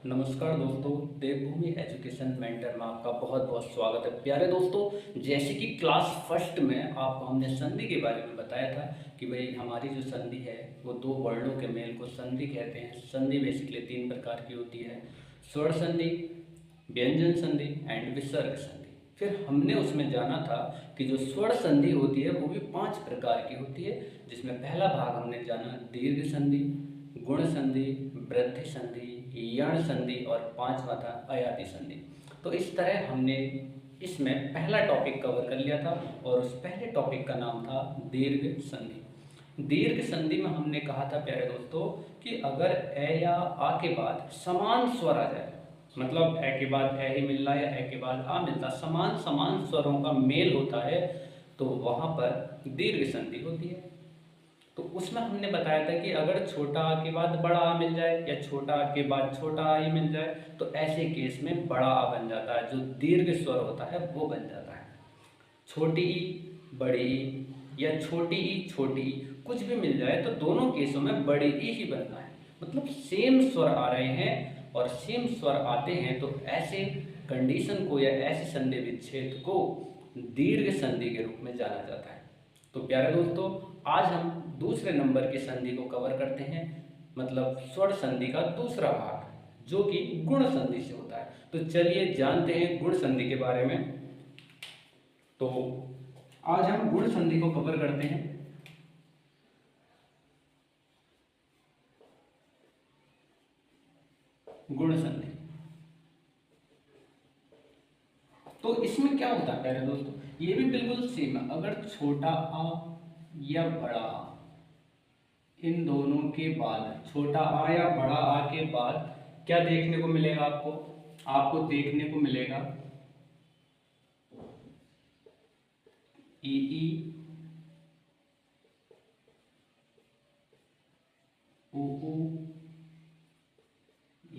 नमस्कार दोस्तों, देवभूमि education mentor में आपका बहुत बहुत स्वागत है। प्यारे दोस्तों, जैसे कि क्लास फर्स्ट में आपको हमने संधि के बारे में बताया था कि भाई हमारी जो संधि है वो दो वर्णों के मेल को संधि कहते हैं। संधि बेसिकली तीन प्रकार की होती है: स्वर संधि, व्यंजन संधि एंड विसर्ग संधि। फिर हमने उसमें जाना था कि जो स्वर संधि होती है वो भी पांच प्रकार की होती है, जिसमें पहला भाग हमने जाना दीर्घ संधि, गुण संधि, वृद्धि संधि, यण संधि और पांचवा था अयाति संधि। तो इस तरह हमने इसमें पहला टॉपिक कवर कर लिया था और उस पहले टॉपिक का नाम था दीर्घ संधि। दीर्घ संधि में हमने कहा था प्यारे दोस्तों कि अगर ए या आ के बाद समान स्वर आ जाए, मतलब ए के बाद ए ही मिल रहा है या ए के बाद आ मिलता, समान समान स्वरों का मेल होता है, तो वहाँ पर दीर्घ संधि होती है। तो उसमें हमने बताया था कि अगर छोटा आ के बाद बड़ा आ मिल जाए या छोटा आ के बाद छोटा आ ही मिल जाए, तो ऐसे केस में बड़ा आ बन जाता है, जो दीर्घ स्वर होता है वो बन जाता है। छोटी ई, बड़ी ई या छोटी ई, छोटी ई कुछ भी मिल जाए तो दोनों केसों में बड़ी ई ही बनना है। मतलब सेम स्वर आ रहे हैं और सेम स्वर आते हैं, तो ऐसे कंडीशन को या ऐसे संधि विच्छेद को दीर्घ संधि के रूप में जाना जाता है। तो प्यारे दोस्तों, आज हम दूसरे नंबर की संधि को कवर करते हैं, मतलब स्वर संधि का दूसरा भाग जो कि गुण संधि से होता है। तो चलिए जानते हैं गुण संधि के बारे में। तो आज हम गुण संधि को कवर करते हैं। गुण संधि, तो इसमें क्या होता है प्यारे दोस्तों, ये भी बिल्कुल सेम है। अगर छोटा आ या बड़ा आ, इन दोनों के बाद, छोटा आ या बड़ा आ के बाद क्या देखने को मिलेगा आपको? आपको देखने को मिलेगा ई ई, ऊ ऊ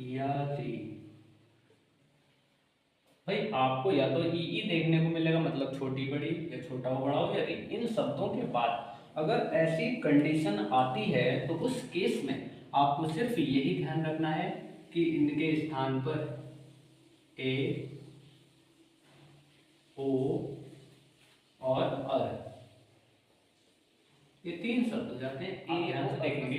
या री। भाई आपको या तो ई देखने को मिलेगा, मतलब छोटी बड़ी या छोटा हो बड़ा हो, या इन शब्दों के बाद अगर ऐसी कंडीशन आती है तो उस केस में आपको सिर्फ यही ध्यान रखना है कि इनके स्थान पर ए, ओ और अर, ये तीन शब्द हो जाते हैं। ए ध्यान से देखेंगे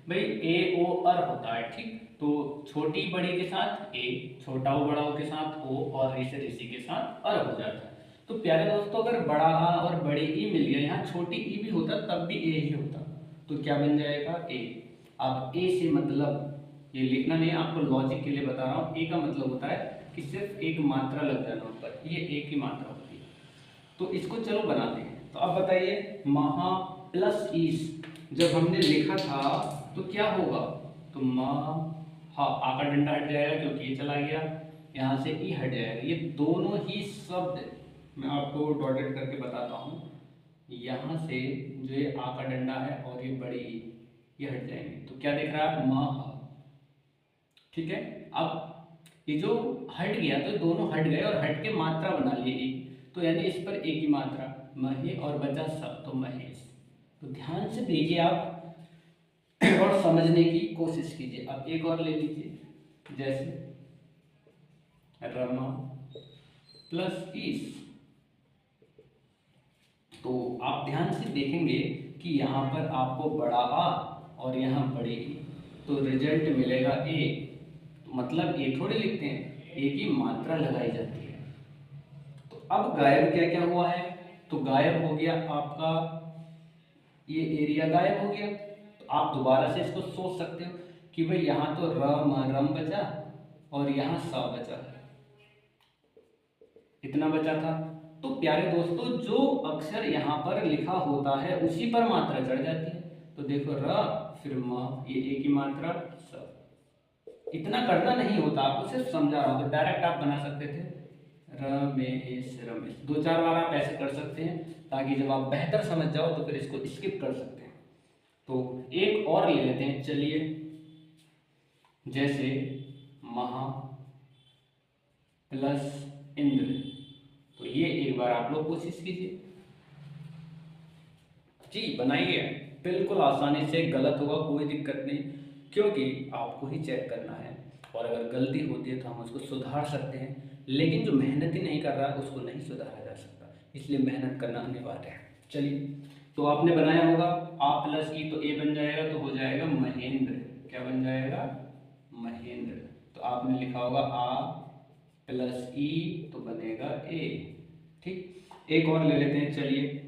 भाई, ए ओ अर होता है, ठीक। तो छोटी बड़ी के साथ ए, छोटा ओ बड़ा ओ के साथ ओ और ऋषि ऋषि के साथ अर हो जाता है। तो प्यारे दोस्तों, अगर बड़ा आ और बड़ी ई मिल गया, यहाँ छोटी ई भी होता तब भी ए ही होता, तो क्या बन जाएगा? ए। अब ए से मतलब ये लिखना नहीं है, आपको लॉजिक के लिए बता रहा हूँ। ए का मतलब होता है कि सिर्फ एक मात्रा लग जाना ऊपर, ये एक ही मात्रा होती है। तो इसको चलो बनाते हैं। तो अब बताइए, महा प्लस ईस जब हमने लिखा था तो क्या होगा? तो हाँ, आ का डंडा हट जाएगा क्योंकि ये चला गया, यहाँ से ई हट जाएगा। ये दोनों ही शब्द मैं आपको डॉटेड करके बताता हूँ। यहाँ से जो ये आ का डंडा है और ये बड़ी ई, ये हट जाएंगे, तो क्या दिख रहा है? महा। ठीक है। अब ये जो हट गया तो दोनों हट गए और हट के मात्रा बना लिए एक, तो यानी इस पर एक ही मात्रा महे और बचा सब, तो महेश। तो ध्यान से देखिए आप और समझने की कोशिश कीजिए। अब एक और ले लीजिए, जैसे रमा प्लस ईस। तो आप ध्यान से देखेंगे कि यहाँ पर आपको बड़ा आ और यहाँ बड़ी ई, तो रिजल्ट मिलेगा ए। तो मतलब ए थोड़े लिखते हैं, ए की मात्रा लगाई जाती है। तो अब गायब क्या क्या हुआ है? तो गायब हो गया आपका ये एरिया, गायब हो गया। तो आप दोबारा से इसको सोच सकते हो कि भाई यहाँ तो रम बचा और यहाँ सा बचा, इतना बचा था। तो प्यारे दोस्तों, जो अक्षर यहाँ पर लिखा होता है उसी पर मात्रा चढ़ जाती है। तो देखो र, फिर म, ये एक ही मात्रा स। इतना करना नहीं होता, आपको सिर्फ समझा रहा हूं। तो डायरेक्ट आप बना सकते थे रमेश रमेश, दो चार बार आप ऐसे कर सकते हैं, ताकि जब आप बेहतर समझ जाओ तो फिर इसको स्किप कर सकते हैं। तो एक और ले लेते हैं, चलिए, जैसे महा प्लस इंद्र। तो ये एक बार आप लोग कोशिश कीजिए जी, बनाइए। बिल्कुल आसानी से, गलत होगा कोई दिक्कत नहीं, क्योंकि आपको ही चेक करना है और अगर गलती होती है तो हम उसको सुधार सकते हैं, लेकिन जो मेहनत ही नहीं कर रहा है उसको नहीं सुधारा जा सकता, इसलिए मेहनत करना अनिवार्य है। चलिए, तो आपने बनाया होगा आ प्लस ई, तो ए बन जाएगा, तो हो जाएगा महेंद्र। क्या बन जाएगा? महेंद्र। तो आपने लिखा होगा आ प्लस ई, तो बनेगा ए। ठीक, एक और ले लेते हैं, चलिए।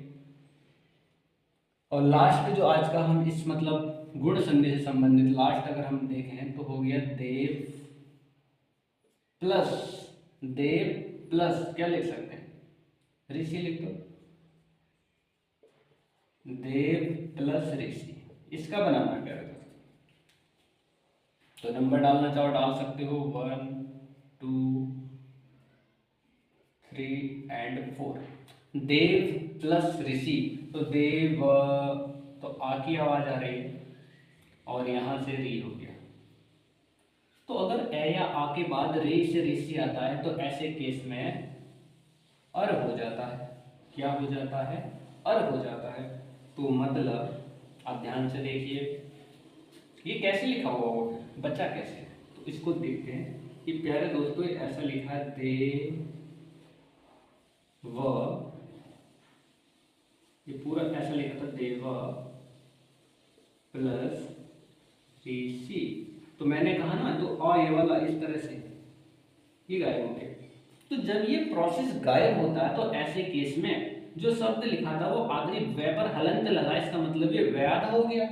और लास्ट जो आज का हम इस मतलब गुण संधि से संबंधित लास्ट अगर हम देखें तो हो गया देव प्लस, देव प्लस क्या लिख सकते हैं? ऋषि लिख दो, देव प्लस ऋषि। इसका बनाना क्या होगा? तो नंबर डालना चाहो डाल सकते हो, 1 2 3 एंड 4। देव प्लस ऋषि, तो देव, तो आ की आवाज आ रही है और यहां से री हो गया। तो अगर ए या आ के बाद रे से ऋषि आता है तो ऐसे केस में अर हो जाता है। क्या हो जाता है? अर हो जाता है। तो मतलब आप ध्यान से देखिए, ये कैसे लिखा हुआ होगा, बच्चा कैसे? तो इसको देखते हैं कि प्यारे दोस्तों ऐसा लिखा है दे व, ये पूरा ऐसा लिखा था देव प्लस ऋषि। तो मैंने कहा ना, तो अ ये वाला इस तरह से ये गायब हो गया। तो जब ये प्रोसेस गायब होता है तो ऐसे केस में जो शब्द लिखा था वो आखिरी व पर हलंत लगा, इसका मतलब ये व आधा हो गया।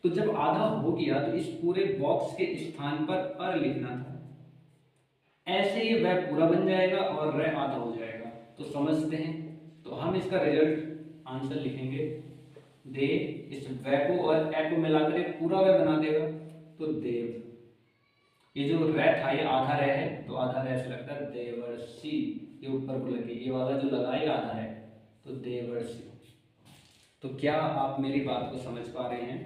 तो जब आधा हो गया तो इस पूरे बॉक्स के स्थान पर अर लिखना था, ऐसे ये व पूरा बन जाएगा और र आधा हो जाएगा। तो समझते हैं, तो हम इसका रिजल्ट आंसर लिखेंगे, दे इस व को और ए को मिलाकर एक पूरा व बना देगा, तो देव। ये जो रे था ये आधा रे है, तो आधा रे से लगता है देवर्षि, ये ऊपर को लगे, ये वाला जो लगा ये आधा है, तो देवर्षि। तो क्या आप मेरी बात को समझ पा रहे हैं?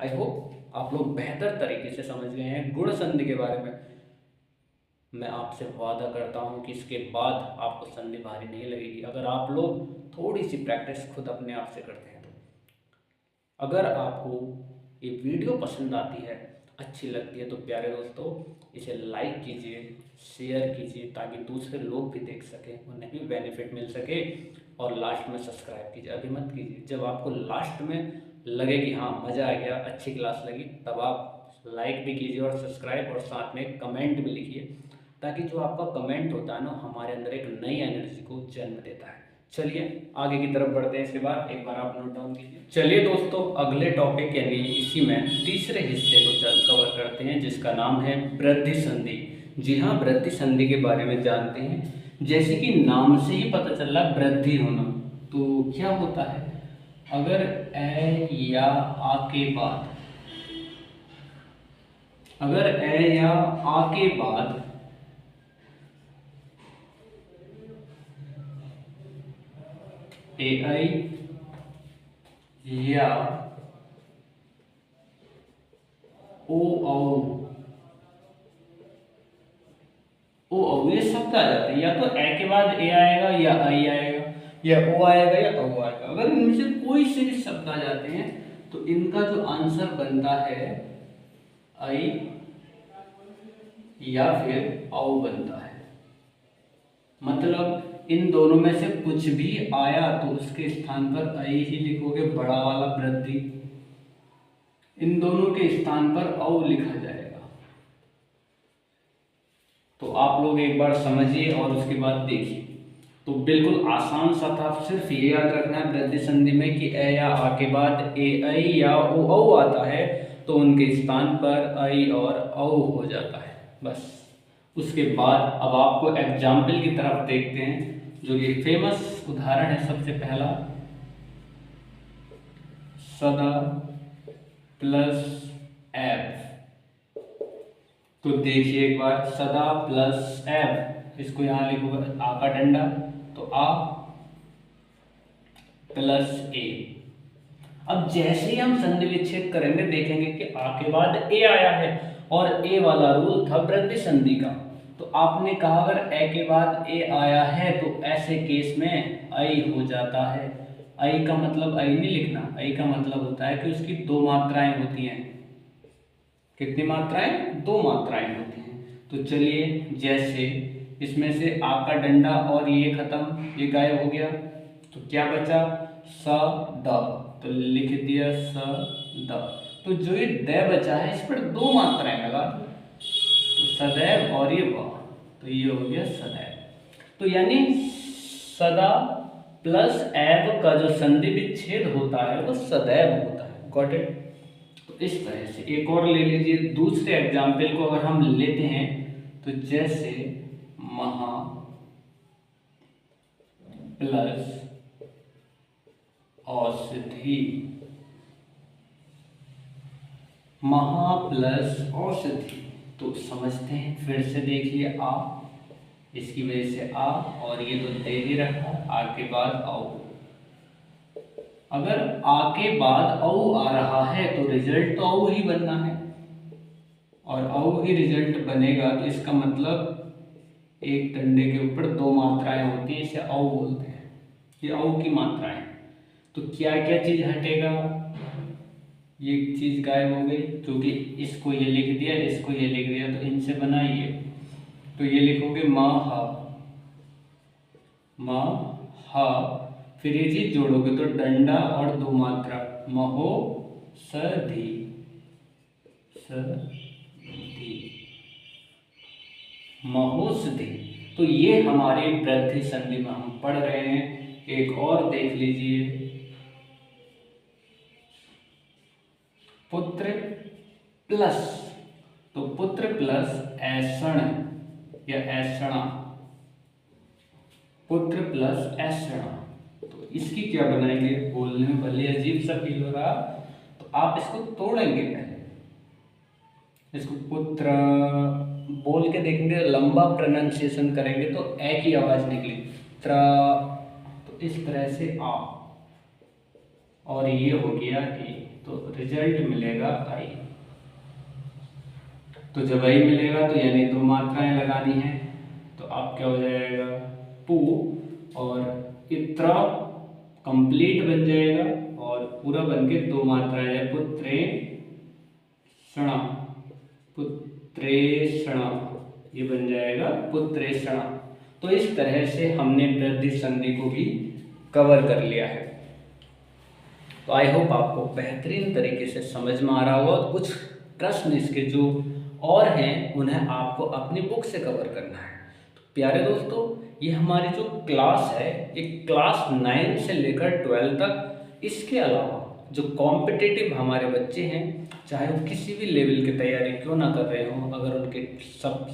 आई होप आप लोग बेहतर तरीके से समझ गए हैं गुण संधि के बारे में। मैं आपसे वादा करता हूं कि इसके बाद आपको संधि भारी नहीं लगेगी, अगर आप लोग थोड़ी सी प्रैक्टिस खुद अपने आप से करते हैं तो। अगर आपको ये वीडियो पसंद आती है, अच्छी लगती है, तो प्यारे दोस्तों इसे लाइक कीजिए, शेयर कीजिए, ताकि दूसरे लोग भी देख सकें, उन्हें भी बेनिफिट मिल सके। और लास्ट में सब्सक्राइब कीजिए, अभी मत कीजिए, जब आपको लास्ट में लगे कि हाँ मज़ा आ गया, अच्छी क्लास लगी, तब आप लाइक भी कीजिए और सब्सक्राइब, और साथ में कमेंट भी लिखिए, ताकि जो आपका कमेंट होता है ना, हमारे अंदर एक नई एनर्जी को जन्म देता है। चलिए आगे की तरफ बढ़ते हैं, इसके बाद एक बार आप नोट डाउन कीजिए। चलिए दोस्तों, अगले टॉपिक यानी इसी में तीसरे हिस्से को कवर करते हैं, जिसका नाम है वृद्धि संधि। जी हाँ, वृद्धि संधि के बारे में जानते हैं। जैसे कि नाम से ही पता चल रहा वृद्धि होना, तो क्या होता है अगर ए या आ के बाद, अगर ए या आ के बाद ए आई या ओ औ ये शब्द आ जाते हैं, या तो ए के बाद ए आएगा या आई आएगा, या ओ आएगा या औ आएगा। अगर इनमें से कोई से भी शब्द आ जाते हैं तो इनका जो आंसर बनता है आई या फिर औ बनता है। मतलब इन दोनों में से कुछ भी आया तो उसके स्थान पर आई ही लिखोगे, बड़ा वाला वृद्धि। इन दोनों के स्थान पर औ लिखा जाएगा। तो आप लोग एक बार समझिए और उसके बाद देखिए। तो बिल्कुल आसान सा था, सिर्फ ये याद रखना है वृद्धि संधि में कि ए या आ के बाद ए आई या ओ औ आता है तो उनके स्थान पर आई और औ हो जाता है, बस। उसके बाद अब आपको एग्जाम्पल की तरफ देखते हैं, जो ये फेमस उदाहरण है। सबसे पहला सदा प्लस एफ। तो देखिए एक बार, सदा प्लस एफ, इसको यहां लिखूंगा आ का डंडा, तो आ प्लस ए। अब जैसे ही हम संधि विच्छेद करेंगे देखेंगे कि आ के बाद ए आया है, और ए वाला रूल था वृद्धि संधि का। तो आपने कहा अगर ए के बाद ए आया है तो ऐसे केस में आई हो जाता है। आई का मतलब आई नहीं लिखना, आई का मतलब होता है कि उसकी दो मात्राएं होती हैं। कितनी मात्राएं? दो मात्राएं होती हैं। तो चलिए, जैसे इसमें से आ का डंडा और ये खत्म, ये गायब हो गया, तो क्या बचा, स द, तो लिख दिया स द। तो जो ये द बचा है, इस पर दो मात्राएं लगा दो, तो सदैव और ये व, तो ये हो गया सदैव। तो यानी सदा प्लस एव का जो संधि विच्छेद होता है वो सदैव होता है। Got it. तो इस तरह से एक और ले लीजिए, दूसरे एग्जाम्पल को अगर हम लेते हैं, तो जैसे महा प्लस औषधि, महा प्लस औषधि, तो समझते हैं, फिर से देखिए आ, इसकी वजह से आ, और ये तो दे ही रखा, आ के बाद औ। अगर आ के बाद औ आ रहा है तो रिजल्ट तो औ ही बनना है, और औ ही रिजल्ट बनेगा, तो इसका मतलब एक डंडे के ऊपर दो मात्राएं होती हैं, इसे औ बोलते हैं, ये औ की मात्राएं। तो क्या क्या चीज हटेगा, ये चीज गायब हो गई, क्योंकि इसको ये लिख दिया, इसको ये लिख दिया, तो इनसे बना ये। तो ये लिखोगे म हा, फिर ये चीज जोड़ोगे तो डंडा और दो मात्रा, महो सधी, महोषधि। तो ये हमारी वृद्धि संधि में हम पढ़ रहे हैं। एक और देख लीजिए, पुत्र प्लस, तो पुत्र प्लस ऐसण या ऐसणा, पुत्र प्लस ऐसणा, तो इसकी क्या बनाएंगे, बोलने में भले अजीब सा फील हो रहा, तो आप इसको तोड़ेंगे पहले, इसको पुत्र बोल के देखेंगे, लंबा प्रोनाउंसिएशन करेंगे तो ए की आवाज निकली, त्र, तो इस तरह से आ, और ये हो गया ए, तो रिजल्ट मिलेगा आई। तो जब आई मिलेगा तो यानी दो मात्राएं लगानी है, तो आप क्या हो जाएगा, पू, और इत्र कंप्लीट बन जाएगा, और पूरा बन के दो मात्राएं है, पुत्रे क्षणा, पुत्रेषणा, ये बन जाएगा पुत्रेषणा। तो इस तरह से हमने वृद्धि संधि को भी कवर कर लिया है। तो आई होप आपको बेहतरीन तरीके से समझ में आ रहा होगा, और कुछ प्रश्न इसके जो और हैं उन्हें आपको अपनी बुक से कवर करना है। तो प्यारे दोस्तों, ये हमारी जो क्लास है, ये क्लास 9 से लेकर 12 तक, इसके अलावा जो कॉम्पिटिटिव हमारे बच्चे हैं, चाहे वो किसी भी लेवल की तैयारी क्यों ना कर रहे हों, अगर उनके सब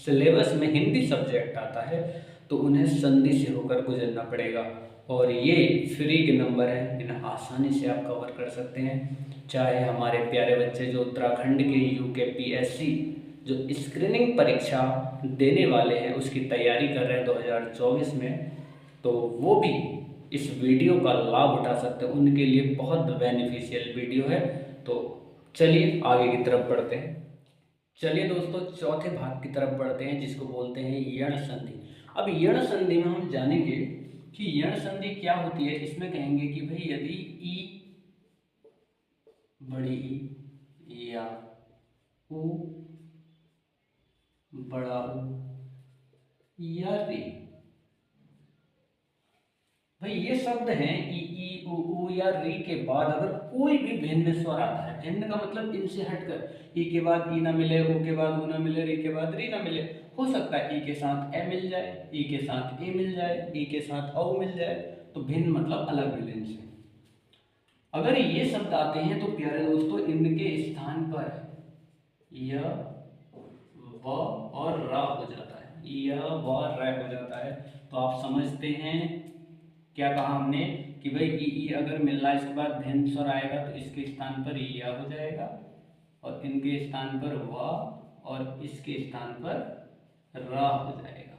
सिलेबस में हिंदी सब्जेक्ट आता है तो उन्हें संधि से होकर गुजरना पड़ेगा, और ये फ्री के नंबर हैं, इन्हें आसानी से आप कवर कर सकते हैं। चाहे हमारे प्यारे बच्चे जो उत्तराखंड के UKPSC जो स्क्रीनिंग परीक्षा देने वाले हैं उसकी तैयारी कर रहे हैं 2024 में, तो वो भी इस वीडियो का लाभ उठा सकते हैं, उनके लिए बहुत बेनिफिशियल वीडियो है। तो चलिए आगे की तरफ बढ़ते हैं। चलिए दोस्तों, चौथे भाग की तरफ बढ़ते हैं, जिसको बोलते हैं यण संधि। अब यण संधि में हम जानेंगे कि यण संधि क्या होती है। इसमें कहेंगे कि भाई यदि ई बड़ी ई या ऊ बड़ा ऊ या रे, भाई ये शब्द हैं ई ऊ या री के बाद अगर कोई भी भिन्न स्वर आता है, भिन्न का मतलब इनसे हटकर, ई के बाद ई ना मिले, ऊ के बाद ऊ ना मिले, री के बाद री ना मिले, हो सकता है ई के साथ ए मिल जाए, ई के साथ ए मिल जाए, ई के साथ औ मिल जाए, तो भिन्न मतलब अलग मिले इनसे। अगर ये शब्द आते हैं तो प्यारे दोस्तों इनके स्थान पर य व और र हो जाता है, य व र हो जाता है। तो आप समझते हैं क्या कहा हमने कि भाई ई अगर मिल रहा है इसके बाद भिन्न स्वर आएगा तो इसके स्थान पर या हो जाएगा, और इनके स्थान पर व, और इसके स्थान पर र हो जाएगा।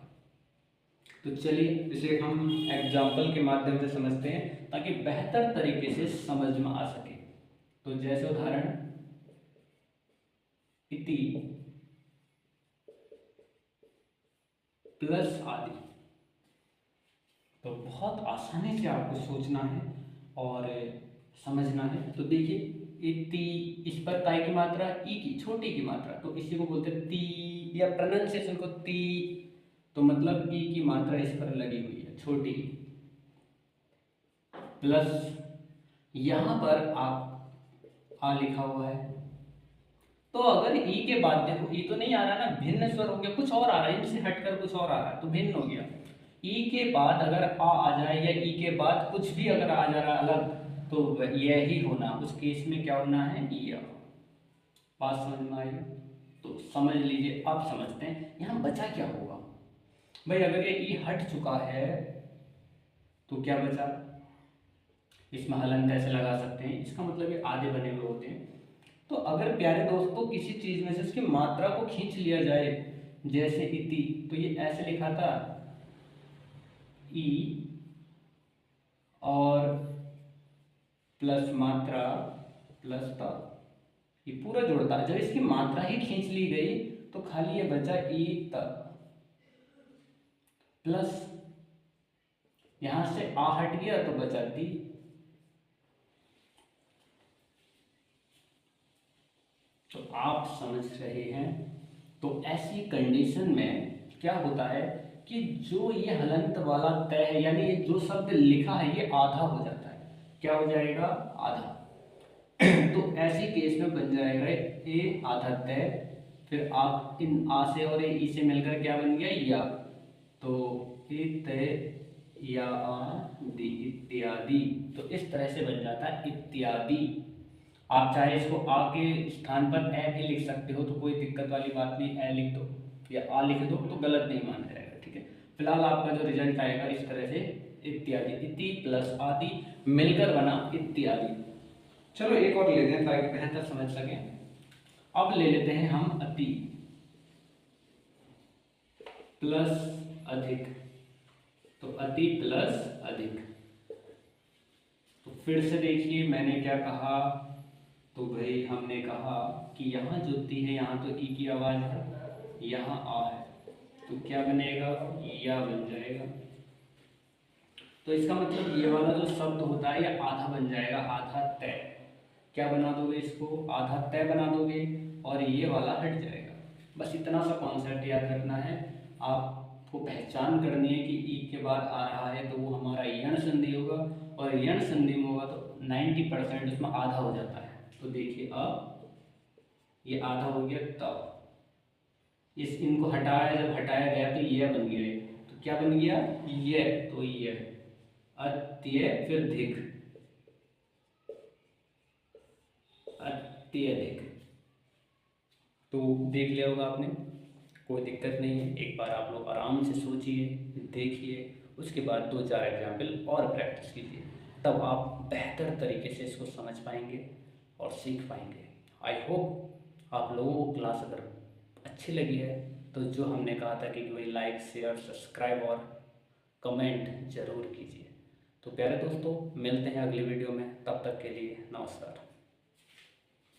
तो चलिए इसे हम एग्जाम्पल के माध्यम से समझते हैं ताकि बेहतर तरीके से समझ में आ सके। तो जैसे उदाहरण, इति प्लस आदि, तो बहुत आसानी से आपको सोचना है और समझना है। तो देखिए इति, इस पर ताई की मात्रा ई की, छोटी की मात्रा, तो इसी को बोलते हैं ती, या प्रोनाउंसिएशन को ती, तो मतलब ई की मात्रा इस पर लगी हुई है, छोटी, प्लस यहां पर आप आ लिखा हुआ है, तो अगर ई के बाद देखो, ई तो नहीं आ रहा ना, भिन्न स्वर हो गया, कुछ और आ रहा है, इनसे हटकर कुछ और आ रहा है, तो भिन्न हो गया। ई के बाद अगर आ जाए, या ई के बाद कुछ भी अगर आ जा रहा है अलग, तो यह ही होना, उस केस में क्या होना है, ई। बात समझ में आई? तो समझ लीजिए, आप समझते हैं यहाँ बचा क्या होगा भाई। अगर ये ई हट चुका है तो क्या बचा, इसमें हलन कैसे लगा सकते हैं, इसका मतलब ये आधे बने हुए होते हैं। तो अगर प्यारे दोस्तों किसी चीज में से उसकी मात्रा को खींच लिया जाए, जैसे इति, तो ये ऐसे लिखा था ई और प्लस मात्रा प्लस ता, ये पूरा जोड़ता। जब इसकी मात्रा ही खींच ली गई तो खाली ये बचा ई त, प्लस यहां से आ हट गया तो बचा ती। तो आप समझ रहे हैं, तो ऐसी कंडीशन में क्या होता है कि जो ये हलंत वाला तय है, यानी जो शब्द लिखा है ये आधा हो जाता है। क्या हो जाएगा, आधा। तो ऐसी केस में बन जाएगा ए आधा तय, फिर आप इन आ से और ई से मिलकर क्या बन गया, या, तो ए तय या आदि इत्यादि, तो इस तरह से बन जाता है इत्यादि। आप चाहे इसको आ के स्थान पर ए भी लिख सकते हो, तो कोई दिक्कत वाली बात नहीं, ए लिख दो या आ लिख दो तो गलत नहीं माना जाएगा, ठीक है। फिलहाल आपका जो रिजल्ट आएगा इस तरह से, इत्यादि, इति प्लस आदि मिलकर बना इत्यादि। चलो एक और लेते हैं ताकि बेहतर समझ सकें। अब ले लेते हैं हम अति प्लस अधिक, तो अति प्लस अधिक। तो फिर से देखिए मैंने क्या कहा, तो भाई हमने कहा कि यहाँ जो ती है, यहाँ तो ई की आवाज है, यहाँ आ है, तो क्या बनेगा, या बन जाएगा। तो इसका मतलब ये वाला जो शब्द होता है ये आधा बन जाएगा, आधा तय। क्या बना दोगे इसको, आधा तय बना दोगे, और ये वाला हट जाएगा। बस इतना सा कॉन्सेप्ट याद रखना है। आपको पहचान करनी है कि ई के बाद आ रहा है तो वो हमारा यण संधि होगा, और यण संधि में होगा तो 90% उसमें आधा हो जाता है। तो देखिए अब ये आधा हो गया, तब इस इनको हटाया, जब हटाया गया तो ये बन गया, तो क्या बन गया, ये, तो ये अत्य फिर धिक, अत्यधिक। तो देख लिया होगा आपने, कोई दिक्कत नहीं है। एक बार आप लोग आराम से सोचिए, देखिए, उसके बाद 2-4 एग्जाम्पल और प्रैक्टिस कीजिए, तब आप बेहतर तरीके से इसको समझ पाएंगे और सीख पाएंगे। आई होप आप लोगों को क्लास अगर अच्छी लगी है तो जो हमने कहा था कि भाई लाइक शेयर सब्सक्राइब और कमेंट ज़रूर कीजिए। तो प्यारे दोस्तों, मिलते हैं अगली वीडियो में, तब तक के लिए नमस्कार।